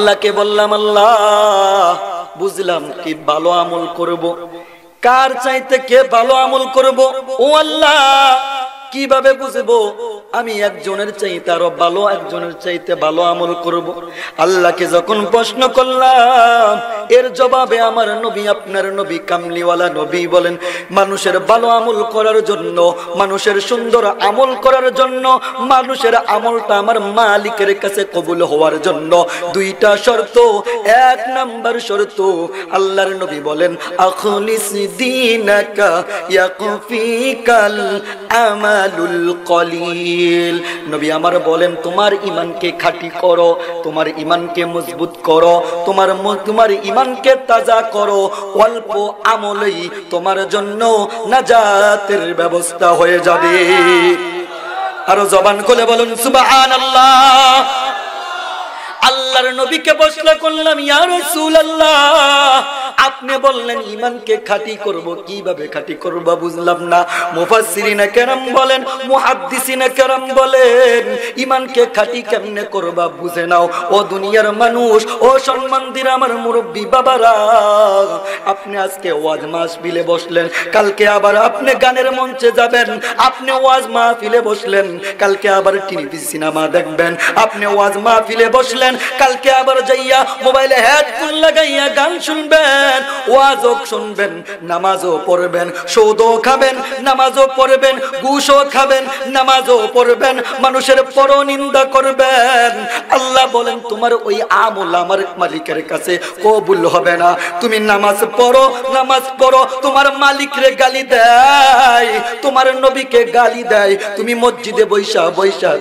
আল্লাহকে বললাম, আল্লাহ বুঝলাম কি ভালো আমল করব, কার চাইতে কে ভালো আমল করব? ও আল্লাহ কিভাবে বুঝবো আমি একজনের চাইতে আরো ভালো, একজনের চাইতে ভালো আমল করব? আল্লাহকে যখন প্রশ্ন করলাম, এর জবাবে আমার নবী, আপনার নবী কামলিওয়ালা নবী বলেন, মানুষের ভালো আমল করার জন্য, মানুষের সুন্দর আমল করার জন্য, মানুষের আমলটা আমার মালিকের কাছে কবুল হওয়ার জন্য দুইটা শর্ত। এক নাম্বার শর্ত, আল্লাহর নবী বলেন, আখলিস দীনাকা ইয়াকফিকাল আমালুল কলিল। নবী আমার বলেন, তোমার ঈমানকে খাঁটি করো, তোমার ঈমানকে মজবুত করো, তোমার ঈমানকে তাজা করো, অল্প আমলেই তোমার জন্য নাজাতের ব্যবস্থা হয়ে যাবে। আরো জবান খুলে বলুন সুবহানাল্লাহ। আল্লাহর নবীকে প্রশ্ন করলাম, ইয়া রাসূলুল্লাহ আপনি বললেন ঈমানকে খাঁটি করব, কিভাবে খাঁটি করব বুঝলাম না। মুফাসসিরিনে কেরাম বলেন, মুহাদ্দিসিনে কেরাম বলেন, ঈমানকে খাঁটি কেমনে করবা বুঝে নাও। ও দুনিয়ার মানুষ, ও সম্মানদির আমার মুরব্বী বাবারা, আপনি আজকে ওয়াজ মাহফিলে বসলেন, কালকে আবার আপনি গানের মঞ্চে যাবেন। আপনি ওয়াজ মাহফিলে বসলেন, কালকে আবার টিভি সিনেমা দেখবেন। আপনি ওয়াজ মাহফিলে বসলেন, কালকে আবার যাইয়া মোবাইলে হেডফোন লাগাইয়া গান শুনবেন, ওয়াজও শুনবেন, নামাজও পড়বেন, সুদও খাবেন, নামাজও পড়বেন, ঘুষও খাবেন, নামাজও পড়বেন, মানুষের পরনিন্দা করবেন। আল্লাহ বলেন, তোমার ওই আমল আমার মালিকের কাছে কবুল হবে না। তুমি নামাজ পড়ো, তোমার মালিকরে গালি দেয়, তোমার নবীকে গালি দেয়। তুমি মসজিদে বৈশা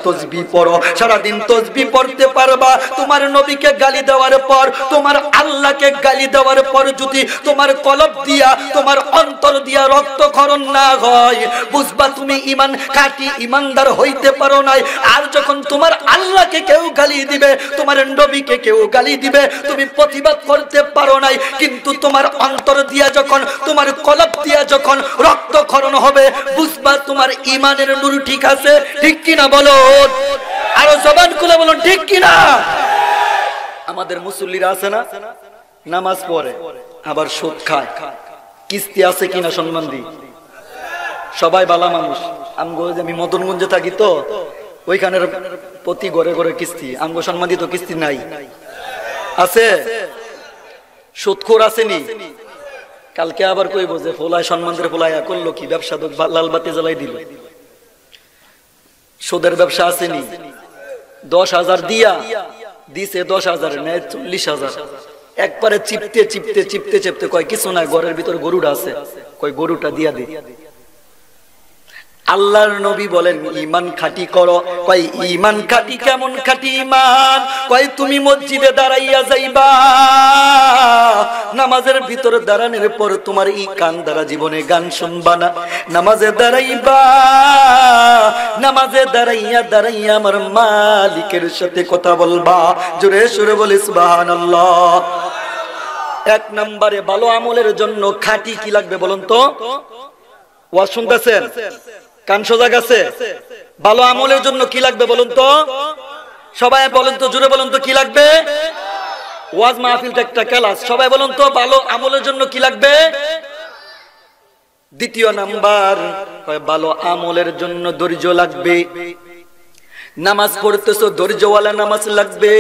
তাসবিহ পড়ো, সারাদিন তাসবিহ পড়তে পারবা। তোমার নবীকে গালি দেওয়ার পর, তোমার আল্লাহকে গালি দেওয়ার পর যদি তোমার কলব দিয়া, তোমার অন্তর দিয়া রক্তক্ষরণ না হয়, বুঝবা তুমি ঈমান খাঁটি ঈমানদার হইতে পারো নাই। আর যখন তোমার আল্লাহকে কেউ গালি দিবে, তোমার নবীকে কেউ গালি দিবে, তুমি প্রতিবাদ করতে পারো নাই, কিন্তু তোমার অন্তর দিয়া যখন, তোমার কলব দিয়া যখন রক্তক্ষরণ হবে, বুঝবা তোমার ঈমানের নূর ঠিক আছে। ঠিক কিনা বলুন? আরো জবান খুলে বলুন ঠিক কিনা? আমাদের মুসল্লিরা আছে না, নামাজ পড়ে আবার সুদ খায়, কিস্তি আছে কিনা সম্মান দি, সবাই বালা মানুষ। আমি মদনগঞ্জে থাকি তো, ওইখানের প্রতি ঘরে ঘরে কিস্তি, আমগো সম্মানিত কিস্তি নাই আছে, সুদখোর আসেনি। কালকে আবার কইব যে ফোলায় সম্মানদের ফোলাইয়া করলো কি, ব্যবসা তো লাল বাতি জ্বালাই দিল। সুদের ব্যবসা আসেনি, 10,000 দিয়া দিছে, 10,000 নেয় 40,000। একবারে চিপতে কয় কিছু না, ঘরের ভিতর গরুটা আছে, কয় গরুটা দিয়া দি। আল্লাহর নবী বলেন, ঈমান খাঁটি করো। কয় ঈমান খাঁটি কেমন খাঁটি ঈমান? কয় তুমি মসজিদে দাঁড়াইয়া যাইবা, নামাজের ভিতর দাঁড়ানোর পর তোমার এই কান দ্বারা জীবনে গান শুনবা না। নামাজে দাঁড়াইয়া আমার মালিকের সাথে কথা বলবা। জোরে সুরে বলে সুবহানাল্লাহ। এক নম্বরে ভালো আমলের জন্য খাঁটি কি লাগবে বলুন তো? ওয়াজ শুনতেছেন? কান সোজা গেছে? ভালো আমলের জন্য কি লাগবে বলুন তো? সবাই বলেন তো, জোরে বলুন তো কি লাগবে? ওয়াজ মাহফিলটা একটা ক্লাস, সবাই বলুন তো ভালো আমলের জন্য কি লাগবে? দ্বিতীয় নাম্বার, ভালো আমলের জন্য ধৈর্য লাগবে। নামাজ পড়তেছো, ধৈর্যওয়ালা নামাজ লাগবে।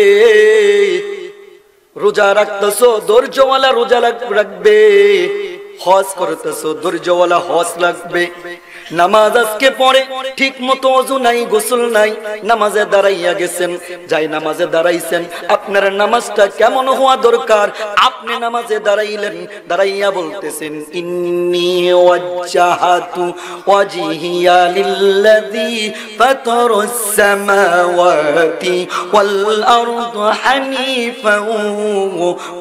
রোজা রাখতেছো, ধৈর্যওয়ালা রোজা রাখবে। হজ করতেছো, ধৈর্যওয়ালা হজ লাগবে। নামাজ আজকে পড়ে ঠিক মতো ওযু নাই, গোসল নাই, নামাজে দাঁড়াইয়া গেছেন, যাই নামাজে দাঁড়াইছেন, আপনার নামাজটা কেমন হওয়া দরকার? আপনি নামাজে দাঁড়াইলেন, দাঁড়াইয়া বলতেছেন, ইন্নী ওয়াজ্জাহাতু ওয়াজহিয়া লিল্লাযী ফাতারাস সামাওয়াতি ওয়াল আরদ হানিফান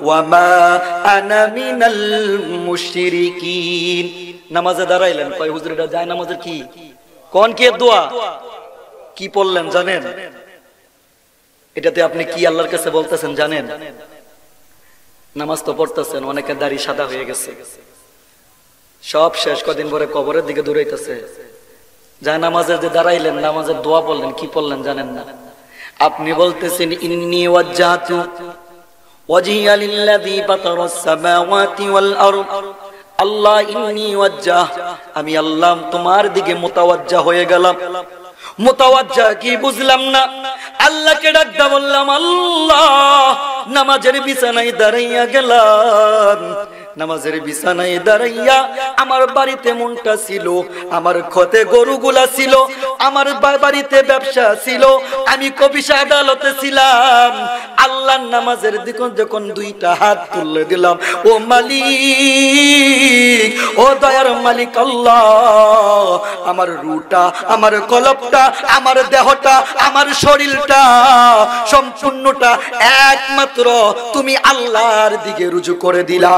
ওয়া মা আনা মিনাল মুশরিকিন। নামাজে দাঁড়াইলেন, কয় হুজুর এটা যায় নামাজের কি কোন কি দোয়া কি পড়লেন জানেন? এটাতে আপনি কি আল্লাহর কাছে বলতেছেন জানেন? নামাজ তো পড়তেছেন, অনেকের দাড়ি সাদা হয়ে গেছে, সব শেষ, কদিন পরে কবরের দিকে দৌড়াইতেছে। যা নামাজে যে দাঁড়াইলেন, নামাজের দোয়া পড়লেন, কি পড়লেন জানেন না? আপনি বলতেছেন ইন্নী ওয়াজ্জাহাতু ওয়াজহিয়া লিল্লাযী ফাতারাস সামাওয়াতি ওয়াল আরদ আল্লাহ ইন্নী ওয়াজ্জাহ আমি আল্লাহ তোমার দিকে মুতাওয়াজ্জা হয়ে গেলাম। মুতাওয়াজ্জা কি বুঝলাম না। আল্লাহকে ডাকতে বললাম আল্লাহ নামাজের বিছানায় দাঁড়াইয়া গেলাম। নামাজের বিছানায় দাঁড়াইয়া আমার বাড়িতে মনটা ছিল, আমার ক্ষতে গরুগুলা ছিল, আমার বাড়িতে ব্যবসা ছিল, আমি কবিশ আদালতে ছিলাম। আল্লাহর নামাজের দিকে যখন দুইটা হাত তুলে দিলাম, ও মালিক, ও দয়ার মালিক আল্লাহ, আমার রুটা, আমার কলবটা, আমার দেহটা, আমার শরীরটা সম্পূর্ণটা একমাত্র তুমি আল্লাহর দিকে রুজু করে দিলা।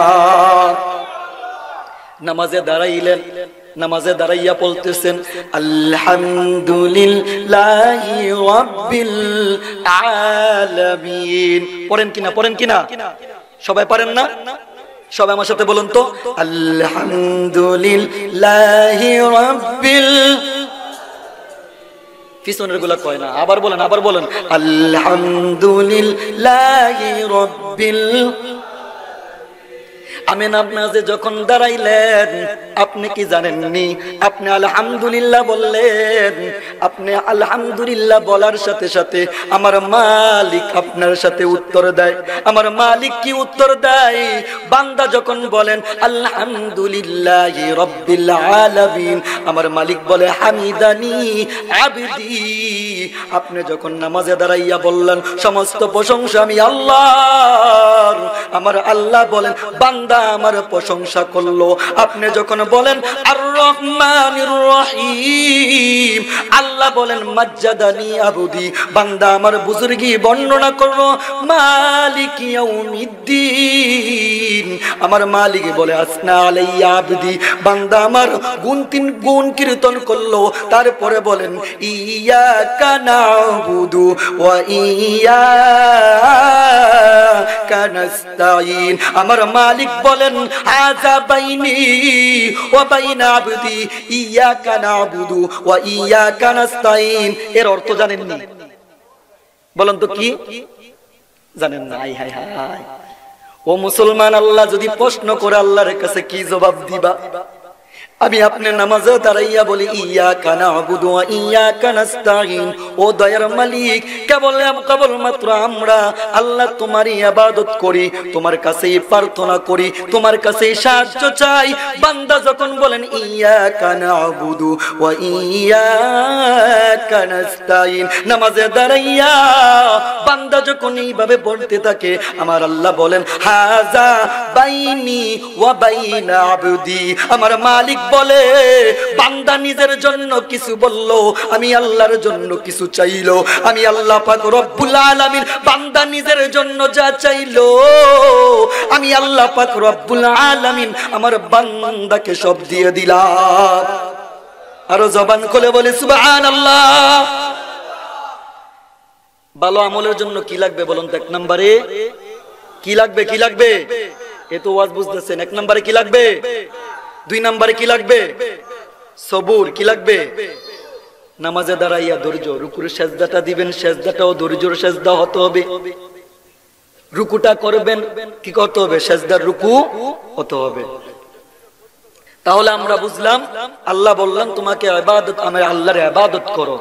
নামাজে দাঁড়াইলেন, নামাজে দাঁড়াইয়া বলতেছেন আলহামদুলিল্লাহি রাব্বিল আলামিন। পড়েন কিনা, পড়েন কিনা? সবাই পারেন না? সবাই আমার সাথে বলুন তো আলহামদুলিল্লাহি রাব্বিল, পিছনের গুলা কয় না, আবার বলেন, আবার বলেন আলহামদুলিল্লাহি রাব্বিল। আমি নামাজে যখন দাঁড়াইলেন আপনি কি জানেননি? আপনি আলহামদুলিল্লাহ বললেন। আপনি আলহামদুলিল্লাহ বলার সাথে সাথে আমার মালিক আপনার সাথে উত্তর দেয়। আমার মালিক কি উত্তর দেয়? বান্দা যখন বলেন আলহামদুলিল্লাহি রাব্বিল আলামিন, আমার মালিক বলে হামিদানি আবদি। আপনি যখন নামাজে দাঁড়াইয়া বললেন সমস্ত প্রশংসা আমি আল্লাহর, আমার আল্লাহ বলেন বান্দা আমার প্রশংসা করলো। আপনি যখন বলেন আর রহমানির রহিম, আল্লাহ বলেন মাজ্জাদানি আবদি, বান্দা আমার বুজুর্গি বর্ণনা করলো। মালিক ইয়াউমিদ্দিন, আমার মালিক বলে আসনা আলাইয়া আবদি, বান্দা আমার গুণ কীর্তন করলো। তারপরে বলেন ইয়াকা নাবুদু ওয়া ইয়াকা নাস্তাইন, আমার মালিক বলেন হাযা বাইনি ওয়া বাইনা আবদি ইয়াকা নাবুদু ওয়া ইয়াকা নাস্তাইন। এর অর্থ জানেননি? বলেন তো কি জানেন না? হায় হায় হায়, ও মুসলমান, আল্লাহ যদি প্রশ্ন করে আল্লাহর কাছে কি জবাব দিবা? আমি আপনি নামাজে দাঁড়াইয়া বলি ইয়াকা নাবুদু ওয়া ইয়াকা নাস্তাইন, ও দয়ার মালিক কেবলমাত্র আমরা আল্লাহ তোমারই ইবাদত করি, তোমার কাছেই প্রার্থনা করি, তোমার কাছেই সাহায্য চাই। বান্দা যখন বলেন ইয়াকা নাবুদু ওয়া ইয়াকা নাস্তাইন, নামাজে দাঁড়াইয়া বান্দা যখন এইভাবে বলতে থাকে, আমার আল্লাহ বলেন হাযা বাইনি ওয়া বাইনা আবদি, আমার মালিক বলে বান্দা নিজের জন্য কিছু বললো, আমি আল্লাহর জন্য কিছু চাইলো। আমি আল্লাহ পাক রব্বুল আলামিন বান্দা নিজের জন্য যা চাইলো, আমি আল্লাহ পাক রব্বুল আলামিন আমার বান্দাকে সব দিয়ে দিলাম। আরো জবান খুলে বলে সুবহানাল্লাহ। ভালো আমলের জন্য কি লাগবে বলুন তো? এক নম্বরে কি লাগবে? কি লাগবে? এ তো ওয়াজ বুঝতেছেন। এক নম্বরে কি লাগবে? দুই নম্বরে কি লাগবে? সবুর। কি লাগবে? নামাজে দাঁড়াইয়া ধৈর্য। রুকুর সেজদাটা দিবেন, সেজদাটাও ধৈর্যের সেজদা হতে হবে। রুকুটা করবেন, কি করতে হবে? সেজদার রুকু হতে হবে। তাহলে আমরা বুঝলাম, আল্লাহ বললাম তোমাকে ইবাদত, আমি আল্লাহর ইবাদত করো।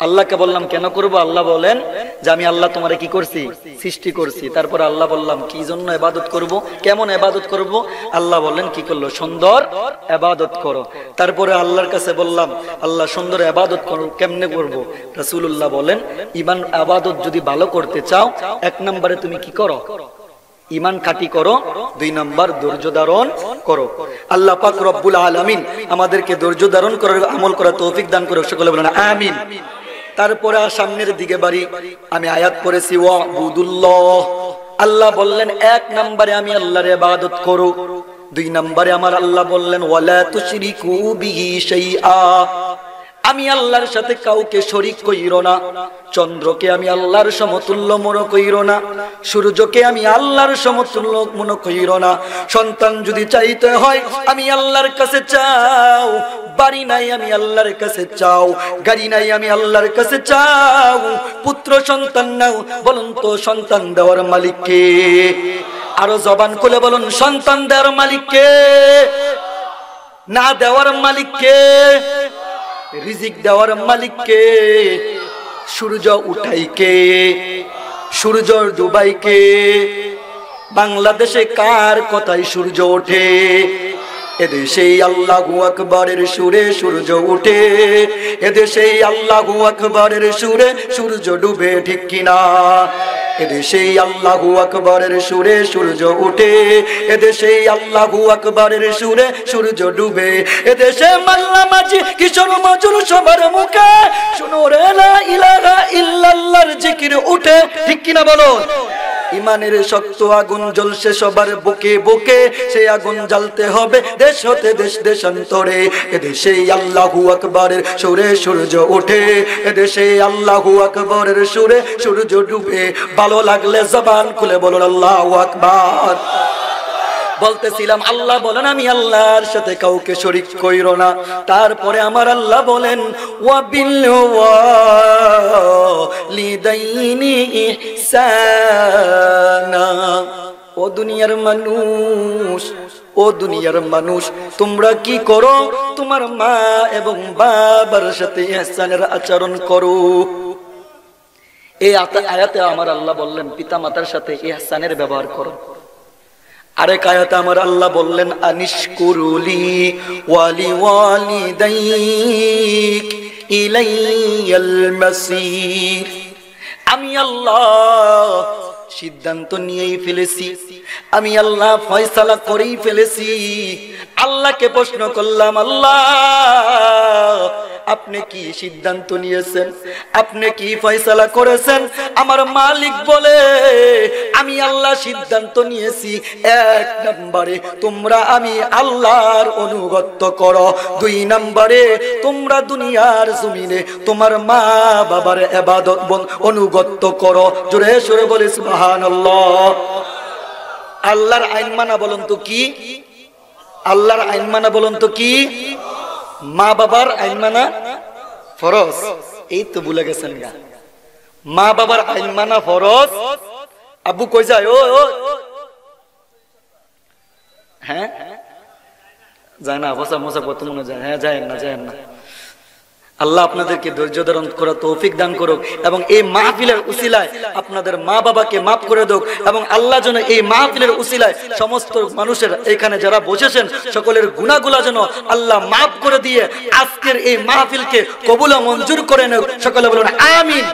আল্লাহকে বললাম কেন করব? আল্লাহ বলেন যে আমি আল্লাহ তোমারে কি করছি? সৃষ্টি করছি। তারপর আল্লাহ বললাম কি জন্য ইবাদত করব, কেমন ইবাদত করব? আল্লাহ বললেন কি করলো? সুন্দর ইবাদত করো। তারপরে আল্লাহর কাছে বললাম আল্লাহ সুন্দর ইবাদত করো, কেমনে করব? রাসূলুল্লাহ বলেন ঈমান ইবাদত যদি ভালো করতে চাও, এক নম্বরে তুমি কি করো? ঈমান খাঁটি করো। দুই নাম্বার ধৈর্য ধারণ করো। আল্লাহ পাক রব্বুল আলামিন আমাদেরকে ধৈর্য ধারণ করার, আমল করার তৌফিক দান করুক। সকলে বলেন আমিন। তারপরে সামনের দিকে বাড়ি আমি আয়াত পড়েছি ওয়াবুদুল্লাহ। আল্লাহ বললেন এক নম্বরে আমি আল্লাহর ইবাদত করো। দুই নম্বরে আমার আল্লাহ বললেন ওয়ালা তুশরিকু বিহি শাইআ, আমি আল্লাহর সাথে কাউকে শরীক কইরো না। চন্দ্রকে আমি আল্লাহর সমতুল্য মনে কইরো না, সূর্যকে আমি আল্লাহর সমতুল্য মনে কইরো না। সন্তান যদি চাইতে হয় আমি আল্লাহর কাছে চাও, বাড়ি নাই আমি আল্লাহর কাছে চাও, গাড়ি নাই আমি আল্লাহর কাছে চাও। পুত্র সন্তান নাও, বলুন তো সন্তান দেওয়ার মালিক কে? আরো জবান খুলে বলুন, সন্তান দেওয়ার মালিক কে? না দেওয়ার মালিক কে? রিজিক দেওয়ার মালিক কে? সূর্য উঠাই কে? সূর্য ডুবাই কে? বাংলাদেশে কার কথায় সূর্য ওঠে? এদেশে আল্লাহু আকবারের সুরে সূর্য উঠে, এদেশে আল্লাহু আকবারের সুরে সূর্য ডুবে, ঠিক কিনা? এদেশে আল্লাহু আকবারের সুরে সূর্য উঠে, এদেশে আল্লাহু আকবারের সুরে সূর্য ডুবে। এদেশে মাল্লা মাঝি কিশোর মজুর সবার মুখে শুনো রে লা ইলাহা ইল্লাল্লাহর জিকির উঠে, ঠিক কিনা বলো? ইমানের শক্ত আগুন জ্বলছে সবার বুকে বুকে, সেই আগুন জ্বালতে হবে দেশ হতে দেশ দেশান্তরে। এদেশে আল্লাহু আকবারের সুরে সূর্য ওঠে, এদেশে আল্লাহু আকবারের সুরে সূর্য ডুবে। ভালো লাগলে জবান খুলে বলুন আল্লাহু আকবার। বলতেছিলাম আল্লাহ বলেন আমি আল্লাহর সাথে কাউকে শরীক কইরো না। তারপরে আমার আল্লাহ বলেন ওয়া বিল ওয়ালিদাইনি ইহসানা। ও দুনিয়ার মানুষ, ও দুনিয়ার মানুষ, তোমরা কি করো? তোমার মা এবং বাবার সাথে ইহসানের আচরণ করো। এই আয়াতে আমার আল্লাহ বললেন পিতা মাতার সাথে ইহসানের ব্যবহার করো। আরেক আয়াতে আমার আল্লাহ বললেন আনিশকুরুলি ওয়ালি ওয়ালিদাইক ইলাইয়াল মাসির। আমি আল্লাহ সিদ্ধান্ত নিয়েই ফেলেছি, আমি আল্লাহ ফয়সালা করেই ফেলেছি। আল্লাহকে প্রশ্ন করলাম আল্লাহ আপনি কি সিদ্ধান্ত নিয়েছেন, আপনি কি ফয়সালা করেছেন? আমার মালিক বলে আমি আল্লাহ সিদ্ধান্ত নিয়েছি, এক নম্বরে তোমরা আমি আল্লাহর অনুগত করো, দুই নম্বরে তোমরা দুনিয়ার জমিনে তোমার মা বাবার ইবাদত অনুগত করো। জোরে সোরে বলে সুবহানাল্লাহ। আল্লাহর আইন মানা বলুন তো কি? আল্লাহর আইন মানা বলুন তো কি? মা বাবার আইন মানা ফরজ। এই তো ভুলে গেছেন গা, মা বাবার আইন মানা ফরজ। আব্বু কই যায়? ও হ্যাঁ যায় না, বসা মশা কত মনে যায়। হ্যাঁ যায় না, যায় না। আল্লাহ আপনাদেরকে ধৈর্য ধারণ করার তৌফিক দান করুক এবং এই মাহফিলের উসিলায় আপনাদের মা বাবাকে মাফ করে দেখ এবং আল্লাহ যেন এই মাহফিলের উসিলায় সমস্ত মানুষের এখানে যারা বসেছেন সকলের গুনাহগুলো যেন আল্লাহ মাফ করে দিয়ে আজকের এই মাহফিলকে কবুল ও মঞ্জুর করে নেক। সকলে বলুন আমিন।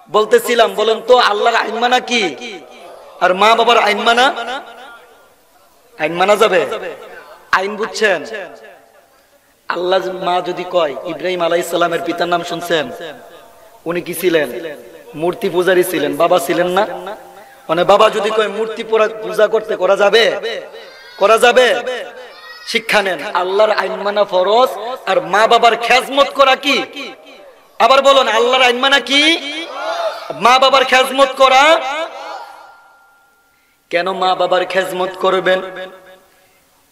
বলতেছিলাম বলেন তো আল্লাহর আইন মানা কি আর মা বাবার আইন মানা? আইন মানা যাবে? আইন বুঝছেন? আল্লাহ মা যদি কয়, ইব্রাহিম আলাইহিস সালামের পিতার নাম শুনছেন? উনি কি ছিলেন? মূর্তি পূজারী ছিলেন। বাবা ছিলেন না? মানে বাবা যদি কয় মূর্তি পূজা করতে করা যাবে? করা যাবে। শিক্ষা নেন, আল্লাহর আইন মানা ফরজ আর মা বাবার খেজমত করা কি? আবার বলুন আল্লাহর আইন মানা কি? মা বাবার খেজমত করা। কেন মা বাবার খেজমত করবেন?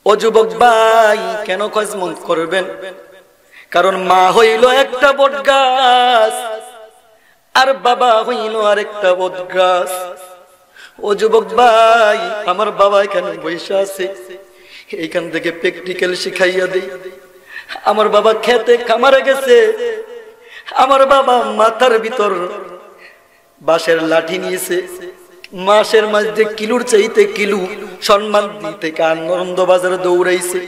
ও যুবক ভাই কেন খেজমত করবেন? কারণ মা হইল একটা বট গাছ আর বাবা হইল আরেকটা বট গাছ। ও যুবক ভাই আমার বাবা এখানে বসে আছে, এইখান থেকে প্র্যাকটিক্যাল শিখাইয়া দেই। আমার বাবা খেতে খামারে গেছে, আমার বাবা মাথার ভিতর বাঁশের লাঠি নিয়েছে, মাসের মাঝে কিলুর চাইতে কিলু সম্মান দিতে আনন্দ বাজারে দৌড়াইছে।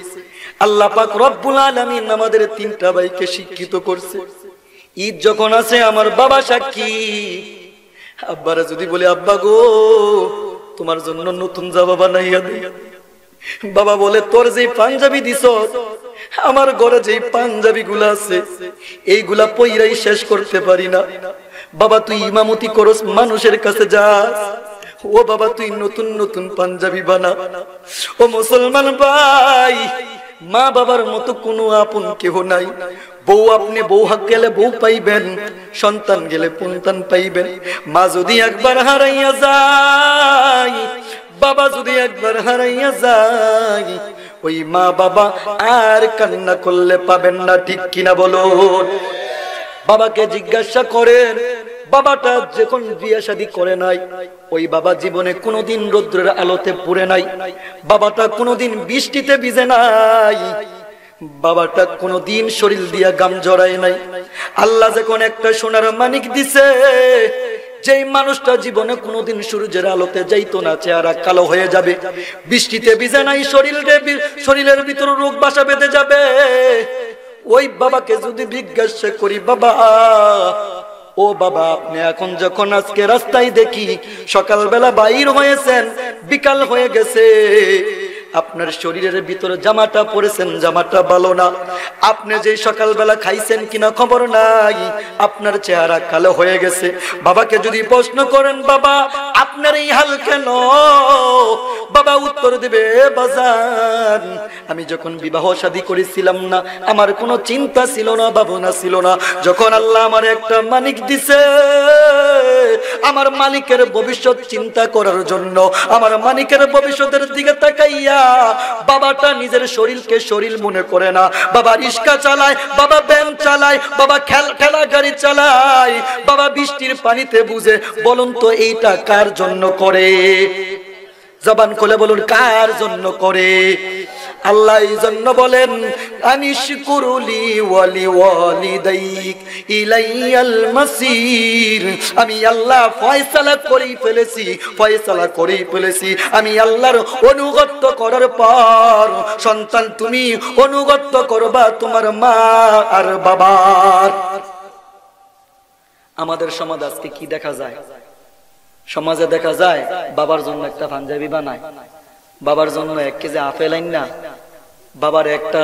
আল্লাহ পাক রব্বুল আলামিন আমাদের তিনটা ভাইকে শিক্ষিত করছে। ঈদ যখন আছে আমার বাবা সাক্ষী। আব্বারা যদি বলে আব্বা গো তোমার জন্য নতুন জামা বানাইয়া দে, বাবা বলে তোর যে পাঞ্জাবি দিছ আমার ঘরে যে পাঞ্জাবি গুলা আছে এইগুলা পইরাই শেষ করতে পারি না। বাবা তুই ইমামতি করস, মানুষের কাছে যাস, ও বাবা তুই নতুন নতুন পাঞ্জাবি বানা। ও মুসলমান ভাই মা বাবার মতো কোনো আপন কেহ নাই। বউ আপনি বউ হাক গেলে বউ পাইবেন, সন্তান গেলে সন্তান পাইবেন। মা যদি একবার হারাইয়া যায়, বাবা যদি একবার হারাইয়া যায়, ওই মা বাবা আর কান্না করলে পাবেন না, ঠিক কিনা বলুন? বাবাকে জিজ্ঞাসা করেন, বাবাটা যখন বিয়ে শাদী করে নাই, ওই বাবা জীবনে কোনোদিন রৌদ্রের আলোতে পুড়ে নাই, বাবাটা কোনোদিন বৃষ্টিতে ভিজে নাই, বাবাটা কোনোদিন শরীর দিয়া গাম জড়ায় নাই। আল্লাহ যখন একটা সোনার মানিক দিছে, যেই মানুষটা জীবনে কোনোদিন সূর্যের আলোতে যাইতো না, চেহারা কালো হয়ে যাবে, বৃষ্টিতে ভিজে নাই, শরীরের ভিতর রোগ বাসা বেঁধে যাবে, ওই বাবাকে যদি জিজ্ঞাসা করি, বাবা ও বাবা, আপনি এখন যখন আজকে রাস্তায় দেখি সকালবেলা বাইর হয়েছেন, বিকাল হয়ে গেছে, আপনার শরীরের ভিতরে জামাটা পরেছেন, জামাটা ভালো না, আপনি যে সকালবেলা খাইছেন কিনা খবর নাই, আপনার চেহারা কালো হয়ে গেছে। বাবাকে যদি প্রশ্ন করেন, বাবা আপনার এই হাল কেন, বাবা উত্তর দেবে, বাজান আমি যখন বিবাহ শাদী করেছিলাম না, আমার কোনো চিন্তা ছিল না, ভাবনা ছিল না, যখন আল্লাহ আমার একটা মালিক দিছে, আমার মালিকের ভবিষ্যৎ চিন্তা করার জন্য, আমার মালিকের ভবিষ্যতের দিকে তাকাইয়া বাবাটা নিজের শরীরকে শরীর মনে করে না, বাবা রিক্সা চালায়, বাবা ভ্যান চালায়, বাবা ঠেলা গাড়ি চালায়, বাবা বৃষ্টির পানিতে বুঝে। বলুন তো এইটা কার জন্য করে? জবান খুলে বলুন, কার জন্য করে? আল্লাহ এই জন্য বলেন, আনিশকুরুলি ওয়ালি ওয়ালিদাইক ইলাইয়াল মাসির। আমি আল্লাহ ফয়সালা করেই ফেলেছি, আমি আল্লাহর অনুগত করার পর সন্তান তুমি অনুগত করবা তোমার মা আর বাবার। আমাদের সমাজ আজকে কি দেখা যায়? সমাজে দেখা যায় বাবার জন্য একটা পাঞ্জাবি বানায়, বাবার জন্য 1 কেজি আপেল আইন না, বাবার একটা